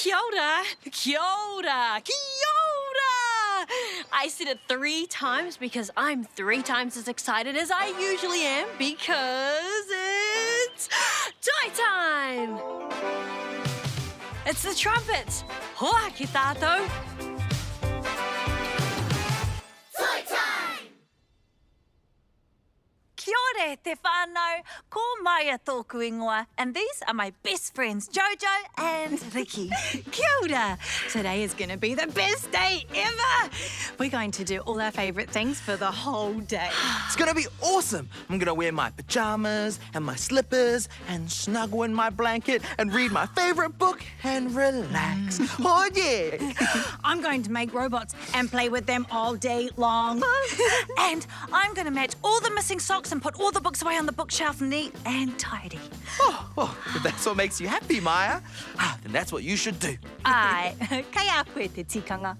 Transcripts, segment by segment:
Kia ora, kia ora, kia ora! I said it 3 times because I'm 3 times as excited as I usually am because it's toy time! It's the trumpets. Hoa ki tātou. Toy time! Kia ora te whānau, ko Maia tōku ingoa, and these are my best friends, Jojo and Ricky. Kia ora! Today is going to be the best day ever! We're going to do all our favourite things for the whole day. It's gonna be awesome. I'm gonna wear my pajamas and my slippers and snuggle in my blanket and read my favorite book and relax. Oh, yeah. I'm going to make robots and play with them all day long. And I'm going to match all the missing socks and put all the books away on the bookshelf neat and tidy. Oh, if that's what makes you happy, Maya, then that's what you should do. Ai, kei a koe te tikanga.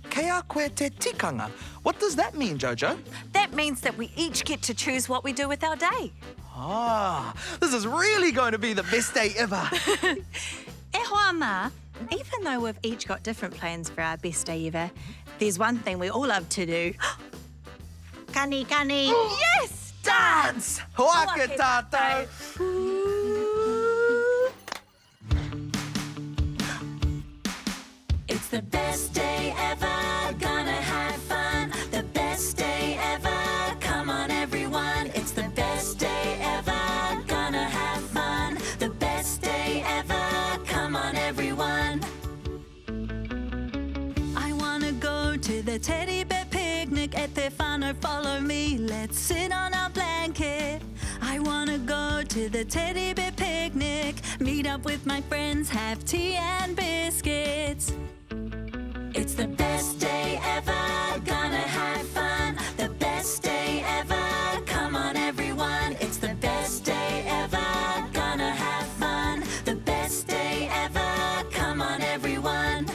Kea koe te tikanga. What does that mean, Jojo? That means that we each get to choose what we do with our day. This is really going to be the best day ever. E hoa mā, even though we've each got different plans for our best day ever, there's one thing we all love to do. Kani, kani. Yes! Dance! Hoa ke tātou. It's the best day ever, gonna have fun. The best day ever, come on everyone. It's the best day ever, gonna have fun. The best day ever, come on everyone. I wanna go to the teddy bear picnic at the whānau, follow me, let's sit on our blanket. I wanna go to the teddy bear picnic, meet up with my friends, have tea and biscuits. It's the best day ever, gonna have fun. The best day ever, come on everyone. It's the best day ever, gonna have fun. The best day ever, come on everyone.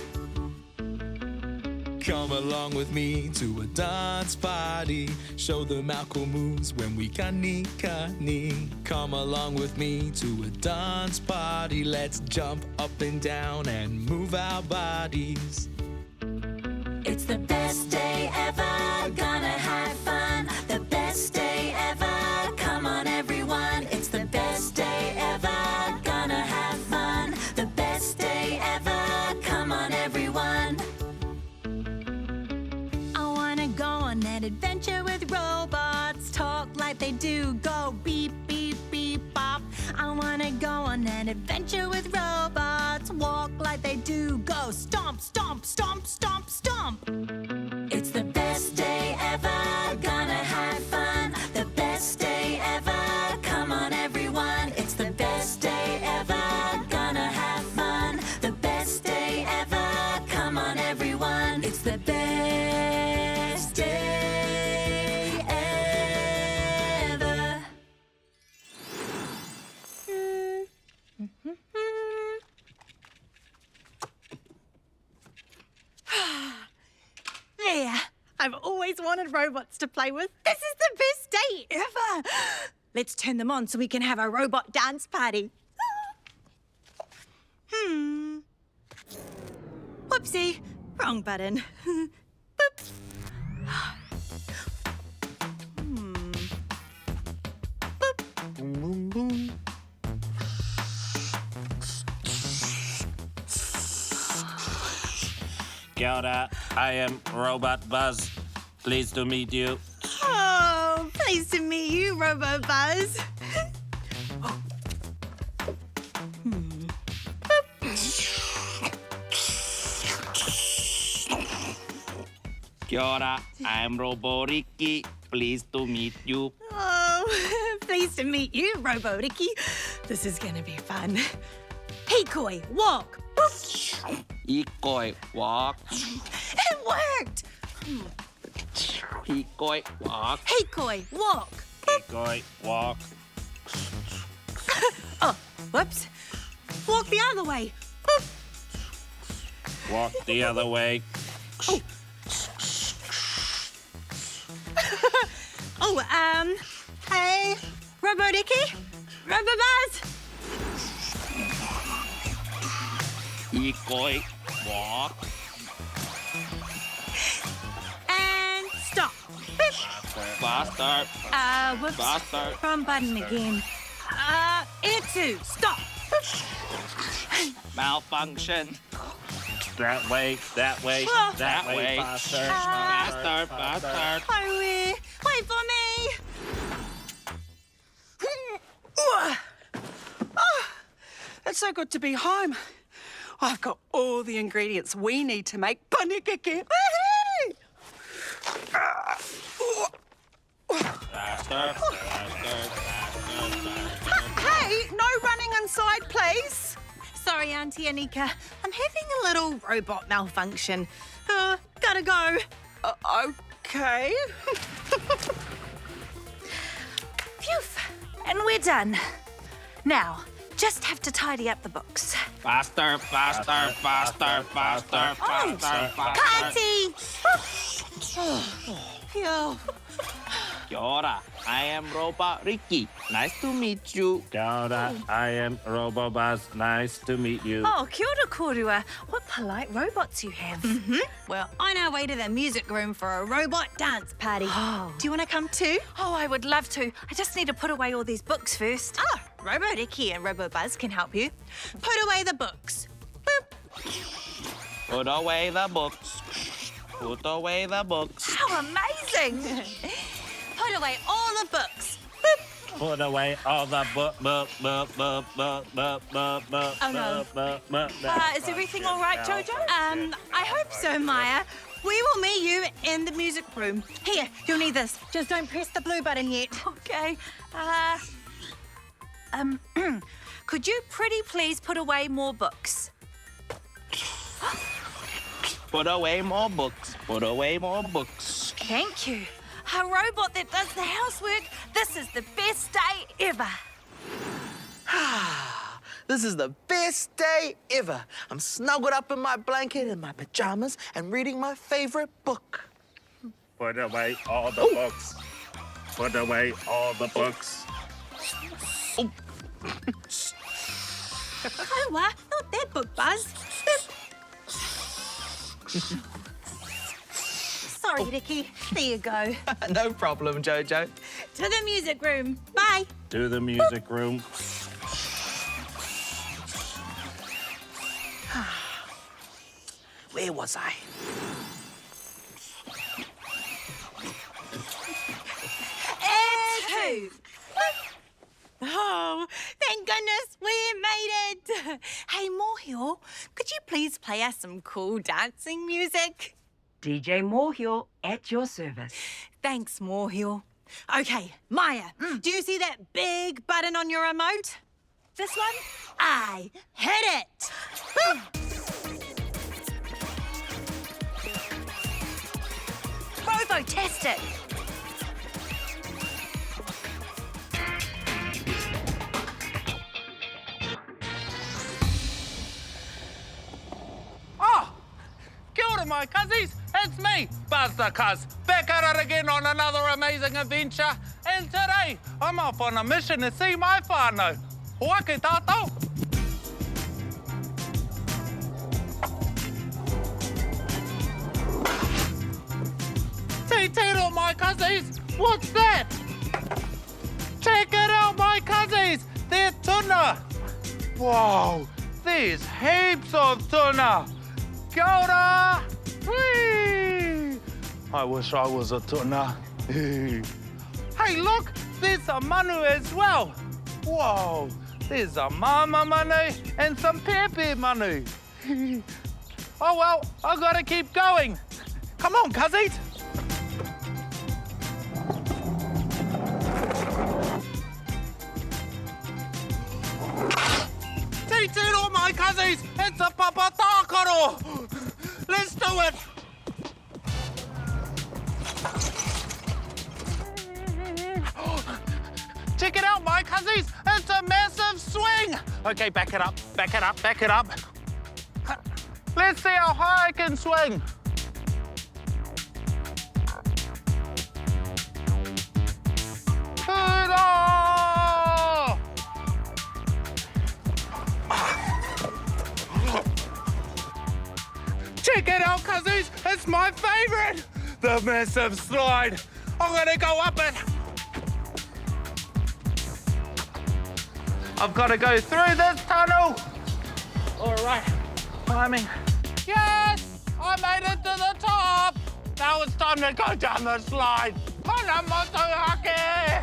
Come along with me to a dance party. Show them our cool moves when we kani kani. Come along with me to a dance party. Let's jump up and down and move our bodies. It's the best day ever, gonna have fun. The best day ever, come on everyone. It's the best day ever, gonna have fun. The best day ever, come on everyone. I wanna go on an adventure with robots, talk like they do, go beep, beep, beep, bop. I wanna go on an adventure with robots, walk like they do, go stomp, stomp, stomp, stomp, stomp. It's the best day ever, gonna have fun. The best day ever, come on everyone. It's the best day ever, gonna have fun. The best day ever, come on everyone. It's the best day ever. There! I've always wanted robots to play with. This is the best day ever! Let's turn them on so we can have a robot dance party. Whoopsie, wrong button. Boop. Boop. Kia ora, I am Robot Buzz. Pleased to meet you. Oh, pleased to meet you, Robo Buzz. Kia ora, I am Robo Ricky. Pleased to meet you. Oh, pleased to meet you, Robo Ricky. This is gonna be fun. Hikoi, walk. Boop. Ikoi, walk. It worked. Ikoi, walk. Hikoi, walk. Ikoi, walk. Oh, whoops. Walk the other way. Boop. Walk the other way. Oh, hey, Robo Ricky? Robo Buzz? Egoy, walk. And stop. Faster, Whoops. faster. Wrong button again. R2, stop. Malfunction. That way, that way, Oh. that way, way. faster, Faster, faster. Hurry, wait for me. It's so good to be home. I've got all the ingredients we need to make pancakes. Woohoo! Faster, faster, faster. Hey, no running inside, please. Sorry, Auntie Anika. I'm having a little robot malfunction. Gotta go. Okay. Phew. And we're done. Now, just have to tidy up the books. Faster, faster, faster, faster, faster, faster. Party! Phew. Kia ora, I am Robot Ricky. Nice to meet you. Kia ora, I am Robobuzz. Nice to meet you. Oh, kia ora korua. What polite robots you have. Well, on our way to the music room for a robot dance party. Do you want to come too? Oh, I would love to. I just need to put away all these books first. Oh, Robo Ricky and Robo Buzz can help you. Put away the books. Boop. Put away the books. Put away the books. How amazing! Put away all the books. Put away all the Oh, no. Is everything all right, Jojo? I hope so, Maya. We will meet you in the music room. Here, you'll need this. Just don't press the blue button yet. Okay. Could you pretty please put away more books? Put away more books. Put away more books. Thank you. A robot that does the housework. This is the best day ever. This is the best day ever. I'm snuggled up in my blanket in my pajamas and reading my favorite book. Put away all the books. Put away all the books. Oh, what? Not that book, Buzz. Sorry, Ricky. There you go. No problem, Jojo. To the music room. Bye. To the music room. Where was I? And two. Oh, thank goodness we made it. Hey, Moorhill, could you please play us some cool dancing music? DJ Moorhill at your service. Thanks, Moorhill. Okay, Maya, do you see that big button on your remote? This one? I hit it. Robo-tastic. Oh, kia ora, my cuzzies. It's me, Buzz the Cuz, back at it again on another amazing adventure. And today, I'm off on a mission to see my whānau. Hoake tātou. Te tiro, my cuzzies. What's that? Check it out, my cuzzies. They're tuna. Wow, there's heaps of tuna. Kia ora! Whee! I wish I was a tuna. Hey, look, there's a manu as well. Whoa, there's a mama manu and some pepe manu. Oh well, I gotta keep going. Come on, cuzzies. Te tiro, my cuzzies, it's a papa tākaro. Let's do it. Check it out, my cuzzies. It's a massive swing. Okay, back it up, back it up, back it up. Let's see how high I can swing. Ta-da! Check it out, cousins. It's my favourite. The massive slide. I'm gonna go up it. I've got to go through this tunnel. All right, climbing. Yes, I made it to the top. Now it's time to go down the slide. Mana motohake.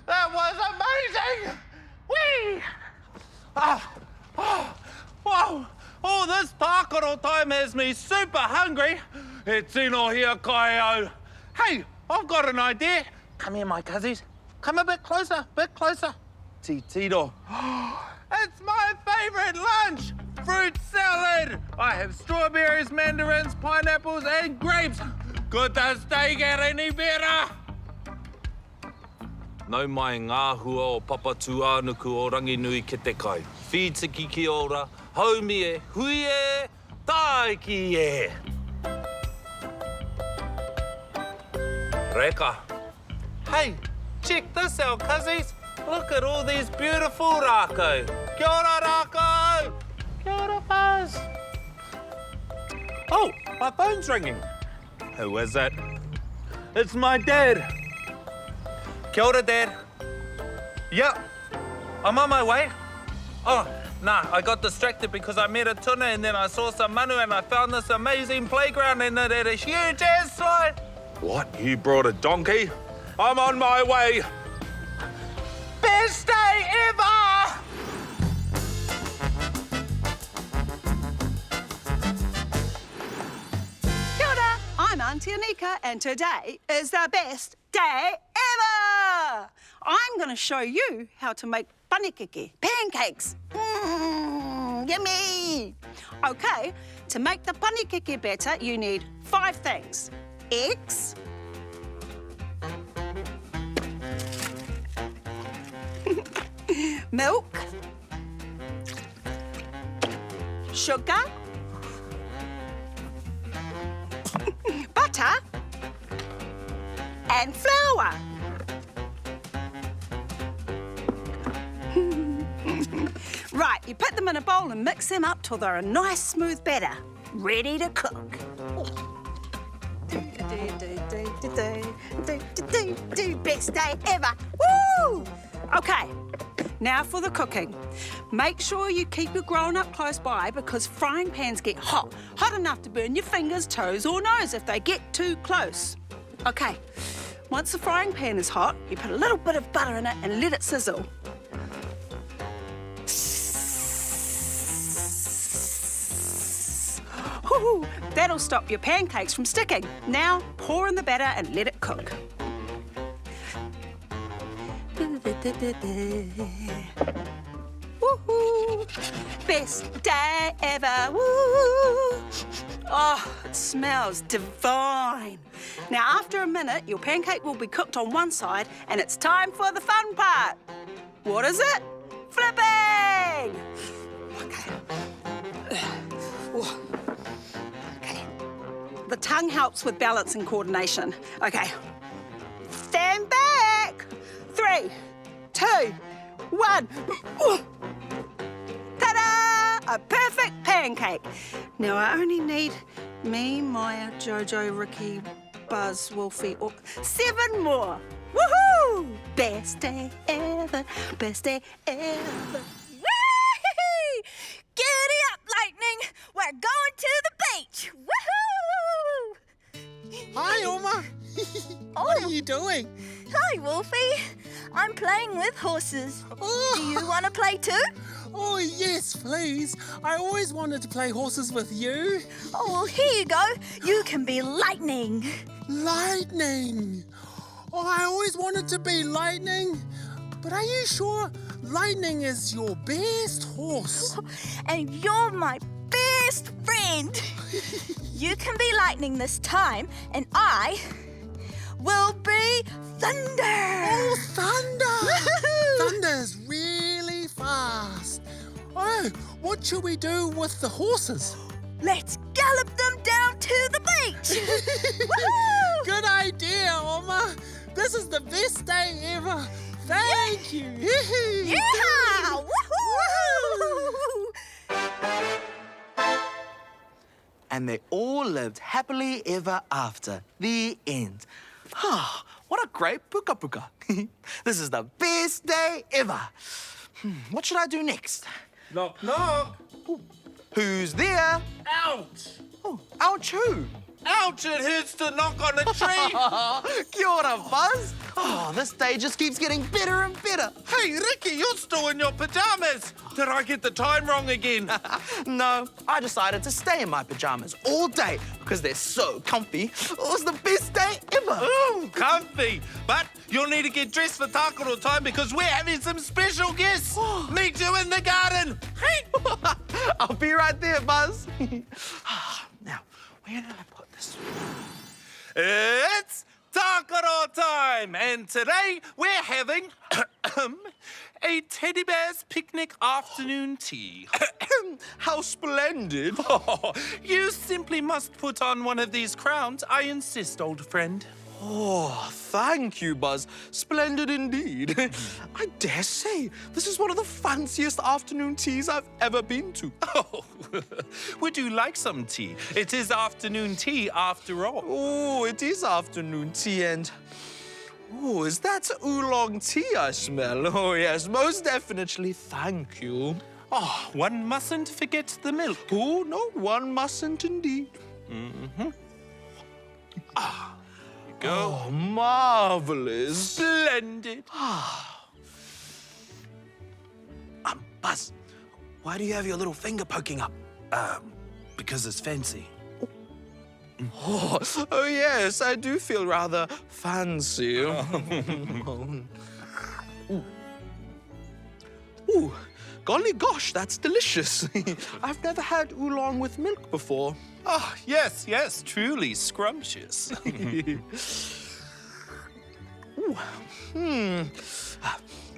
That was amazing! Whee! Wow! Oh, this tākaro time has me super hungry. E tino hia kai au. Hey, I've got an idea. Come here, my cousins. Come a bit closer, Tito. It's my favourite lunch! Fruit salad! I have strawberries, mandarins, pineapples and grapes. Could the steak get any better? Nau mai ngā hua o papa tuānuku o Ranginui ki te kai. Whitiki ki ora, haumi e, hui e, tāiki e. Reka. Hey, check this out, cousins. Look at all these beautiful rākau. Kia ora, rākau. Kia ora, Buzz. Oh, my phone's ringing. Who is it? It's my dad. Kia ora, Dad. Yep, I'm on my way. Oh, nah, I got distracted because I met a tuna and then I saw some manu and I found this amazing playground and it had a huge ass slide. What, you brought a donkey? I'm on my way. Best day ever! Kia ora, I'm Auntie Anika, and today is the best day ever! I'm going to show you how to make pancakes, pancakes. Yummy! Okay, to make the pancake batter, you need 5 things. Eggs, milk, sugar, butter, and flour. Right, you put them in a bowl and mix them up till they're a nice smooth batter, ready to cook. Best day ever. Woo! Okay, now for the cooking. Make sure you keep your grown-up close by because frying pans get hot enough to burn your fingers, toes or nose if they get too close. Okay, once the frying pan is hot, you put a little bit of butter in it and let it sizzle. Woo-hoo, that'll stop your pancakes from sticking. Now pour in the batter and let it cook. Woo-hoo! Best day ever. Woo! Oh, it smells divine. Now, after a minute, your pancake will be cooked on one side and it's time for the fun part. What is it? Flipping! Okay. Okay. The tongue helps with balance and coordination. Okay. Stand back. 3, 2, 1. Ta-da! A perfect pancake. Now I only need me, Maya, Jojo, Ricky, Buzz, Wolfie, or 7 more. Woohoo! Best day ever. Best day ever. Whee! Giddy up, Lightning! We're going to the beach! Woohoo! Hi, Oma. What are you doing? Hi, Wolfie. I'm playing with horses. Oh. Do you want to play too? Oh, yes, please. I always wanted to play horses with you. Oh, well, here you go. You can be Lightning. Lightning. Oh, I always wanted to be Lightning. But are you sure Lightning is your best horse? And you're my best friend. You can be Lightning this time, and I will be Thunder. Oh, Thunder! Thunder is really fast. Oh, what should we do with the horses? Let's gallop them down to the beach. Woohoo! Good idea, Oma. This This is the best day ever. Thank you. Yeah! Woohoo! And they all lived happily ever after. The end. Ah, what a great puka puka. This is the best day ever. What should I do next? Knock, knock. Who's there? Ouch! Oh, ouch who? Ouch, it hurts to knock on a tree. Kia ora, Buzz. Oh, this day just keeps getting better and better. Hey, Ricky, you're still in your pajamas. Did I get the time wrong again? No, I decided to stay in my pajamas all day because they're so comfy. It was the best day ever. Ooh, comfy. But you'll need to get dressed for takaro time because we're having some special guests. Meet you in the garden. Hey. I'll be right there, Buzz. Now, where did I put this? It's takaro time, and today we're having a teddy bear's picnic afternoon tea. How splendid. You simply must put on one of these crowns, I insist, old friend. Oh, thank you, Buzz. Splendid indeed. I dare say this is one of the fanciest afternoon teas I've ever been to. Oh, would you like some tea? It is afternoon tea after all. Oh, it is afternoon tea and... Oh, is that oolong tea I smell? Oh, yes, most definitely. Thank you. Oh, one mustn't forget the milk. Oh, no, one mustn't indeed. Mm-hmm. Ah. Go. Oh, marvelous. Splendid. Buzz, why do you have your little finger poking up? Because it's fancy. Oh, yes, I do feel rather fancy. Ooh, golly gosh, that's delicious. I've never had oolong with milk before. Oh, yes, yes, truly scrumptious.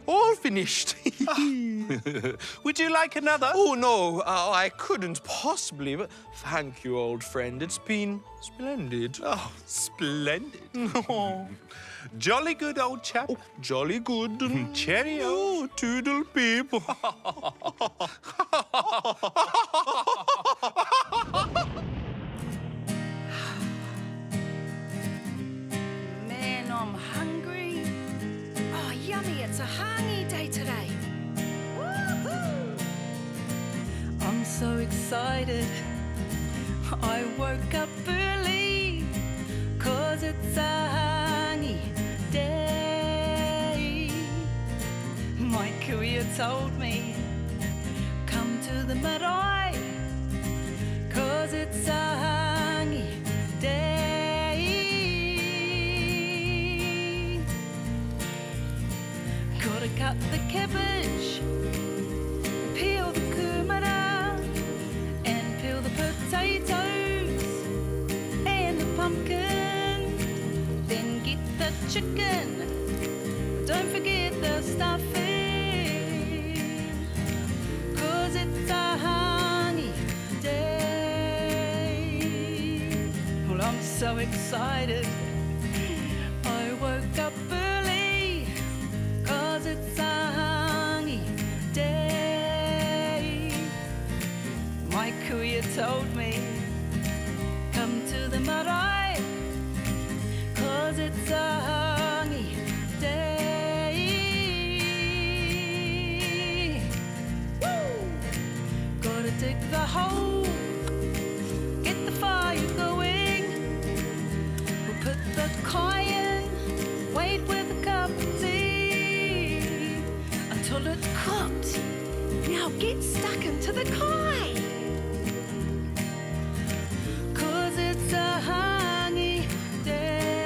All finished. Would you like another? Oh, no, I couldn't possibly, but thank you, old friend. It's been splendid. Oh, splendid. Oh. Jolly good, old chap. Oh, jolly good. Cheerio. Oh, toodle peep. Man, I'm hungry. Oh, yummy, it's a hangi day today. Woohoo! I'm so excited. I woke up early, 'cause it's a hangi day. My kuia told me, come to the marae, 'cause it's a hangi day. Gotta cut the cabbage, peel the kumara, and peel the potatoes and the pumpkin. Then get the chicken, don't forget the stuffing, 'cause it's a hangi day. Well, I'm so excited. I woke up early, 'cause it's a hangi day. My kuia told me, come to the marae, 'cause it's a hangi day. Woo! Gotta dig the hole, get the fire going. We'll put the kai in, wait with a cup of tea until it's cooked. Now get stuck into the kai, 'cause it's a hangi day.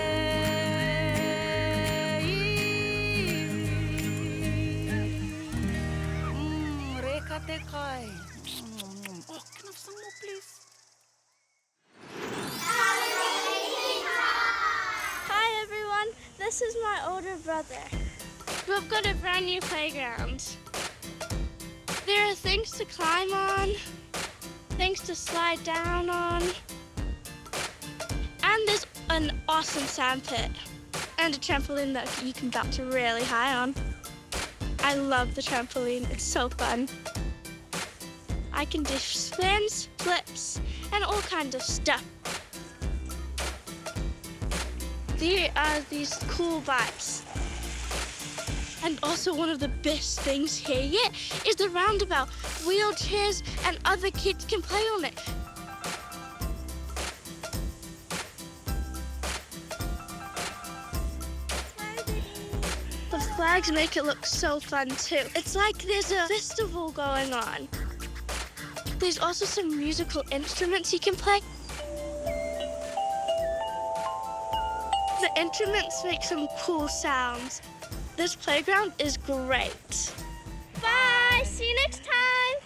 Reka te kai. Oh, can I have some more, please? Hi everyone, this is my older brother. We've got a brand new playground. There are things to climb on, things to slide down on, and there's an awesome sand pit. and a trampoline that you can bounce really high on. I love the trampoline. It's so fun. I can do spins, flips, and all kinds of stuff. There are these cool vibes. And also one of the best things here yet is the roundabout. Wheelchairs and other kids can play on it. The flags make it look so fun too. It's like there's a festival going on. There's also some musical instruments you can play. The instruments make some cool sounds. This playground is great. Bye! See you next time!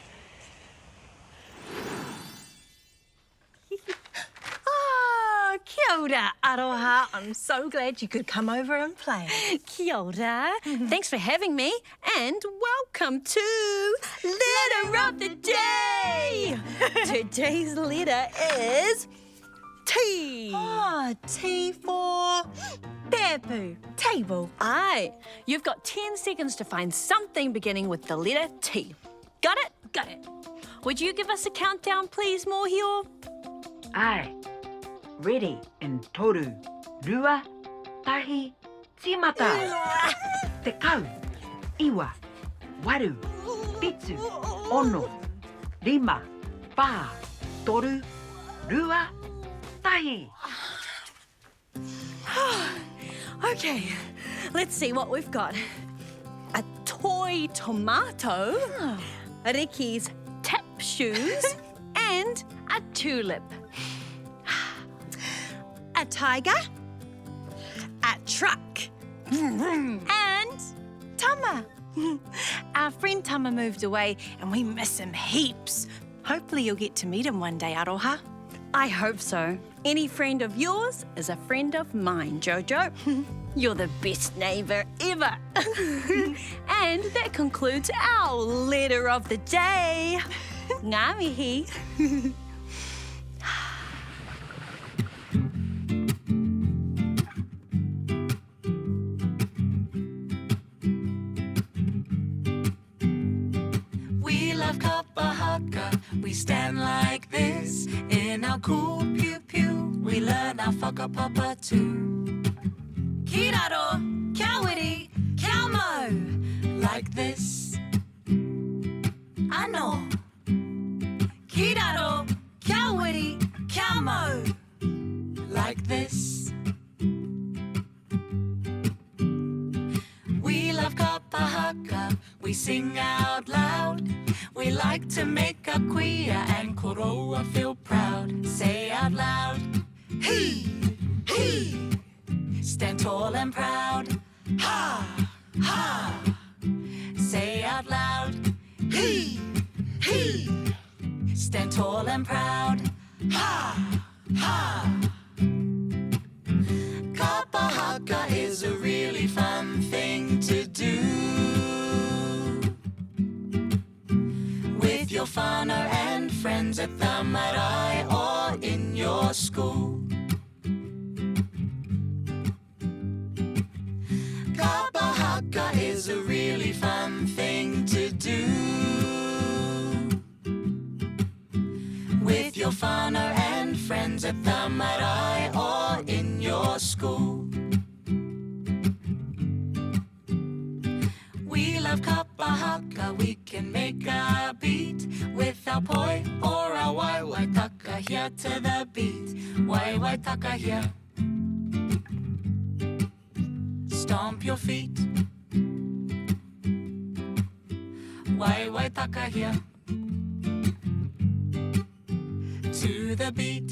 Oh, kia ora, Aroha. I'm so glad you could come over and play. Kia ora. Thanks for having me, and welcome to Letter of the Day. Today's letter is T. Oh, T for bamboo, table. Aye. You've got 10 seconds to find something beginning with the letter T. Got it? Got it. Would you give us a countdown, please, Mohio? Aye. Ready in toru, rua, tahi, timata. Te kau, iwa, waru, pitsu, ono, rima, pa, toru, rua, tahi. Okay, let's see what we've got. A toy tomato, Ricky's tap shoes, and a tulip. A tiger, a truck, and Tama. Our friend Tama moved away and we miss him heaps. Hopefully you'll get to meet him one day, Aroha. I hope so. Any friend of yours is a friend of mine, Jojo. You're the best neighbour ever. And that concludes our letter of the day. Ngā mihi. We love Kapahaka. We stand like this in our cool pew pew. We learn our whakapapa too. Kiraro, kia wiri, kia mau. Like this. Ano. Kiraro, kia wiri, kia mau. Like this. We love Kapahaka. We sing out loud. We like to make up kuia and koroa feel proud. Say out loud, he, he. Stand tall and proud, ha, ha. Say out loud, he, he. Stand tall and proud, ha, ha. Kapahaka is a really fun thing to do. With your whānau and friends at the marae or in your school. Kapahaka is a really fun thing to do. With your whānau and friends at the marae or in your school. We love Kapahaka, we can make a beat with our poi or our wai taka here to the beat. Wai taka here. Stomp your feet. Wai taka here. To the beat.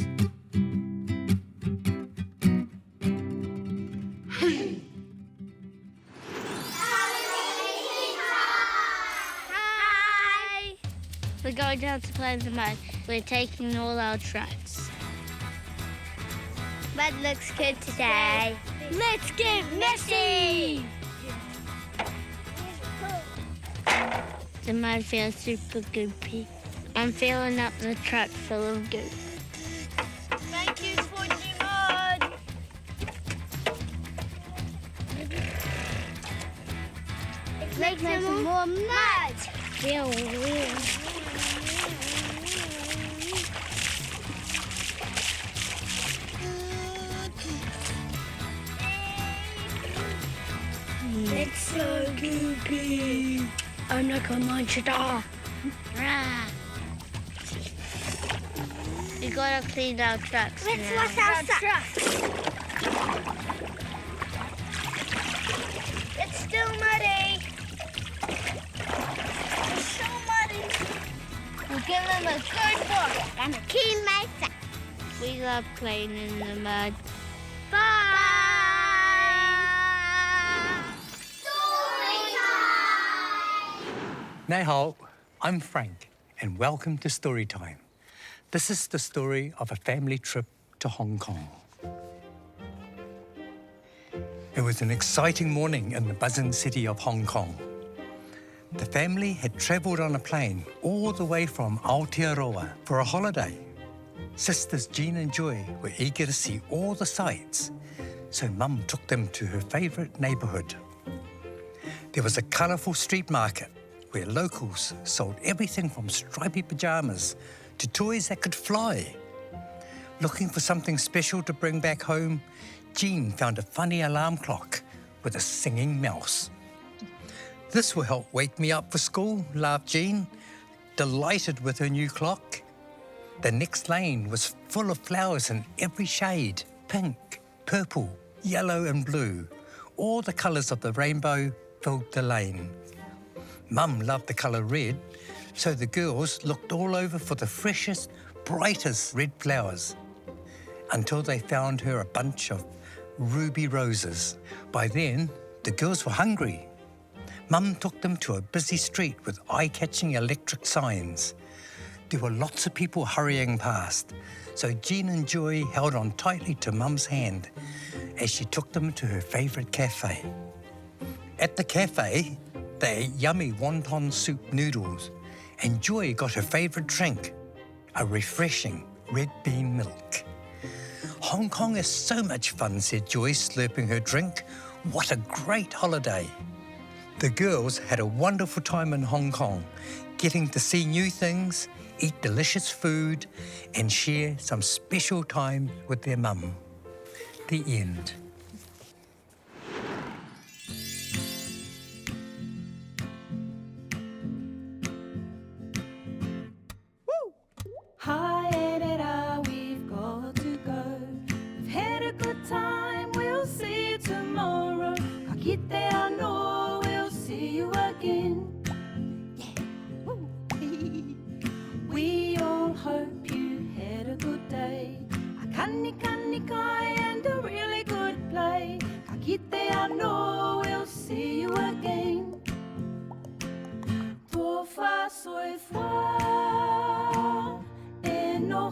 Hi! We're going down to play in the mud. We're taking all our trucks. Mud looks good today. Let's get messy! The mud feels super goopy. I'm filling up the truck full of goop. Thank you, Spongy Mud! Let's make some more mud. It's so goopy. I'm like a monster. We gotta clean our trucks. Let's now. wash our trucks. It's still muddy. It's so muddy. We'll give them a good wash. I'm a keen myself. We love playing in the mud. Bye. Nei hao, I'm Frank, and welcome to Storytime. This is the story of a family trip to Hong Kong. It was an exciting morning in the buzzing city of Hong Kong. The family had travelled on a plane all the way from Aotearoa for a holiday. Sisters Jean and Joy were eager to see all the sights, so Mum took them to her favourite neighbourhood. There was a colourful street market where locals sold everything from stripy pyjamas to toys that could fly. Looking for something special to bring back home, Jean found a funny alarm clock with a singing mouse. This will help wake me up for school, laughed Jean, delighted with her new clock. The next lane was full of flowers in every shade, pink, purple, yellow and blue. All the colours of the rainbow filled the lane. Mum loved the colour red, so the girls looked all over for the freshest, brightest red flowers until they found her a bunch of ruby roses. By then, the girls were hungry. Mum took them to a busy street with eye-catching electric signs. There were lots of people hurrying past, so Jean and Joy held on tightly to Mum's hand as she took them to her favourite cafe. At the cafe, they ate yummy wonton soup noodles, and Joy got her favourite drink, a refreshing red bean milk. Hong Kong is so much fun, said Joy, slurping her drink. What a great holiday. The girls had a wonderful time in Hong Kong, getting to see new things, eat delicious food, and share some special time with their mum. The end. Hi, Edita, we've got to go. We've had a good time, we'll see you tomorrow. Kakite ano, we'll see you again. Yeah. Woo. We all hope you had a good day. A kani kai and a really good play. Kakite ano, we'll see you again. Tō wha soe wha. No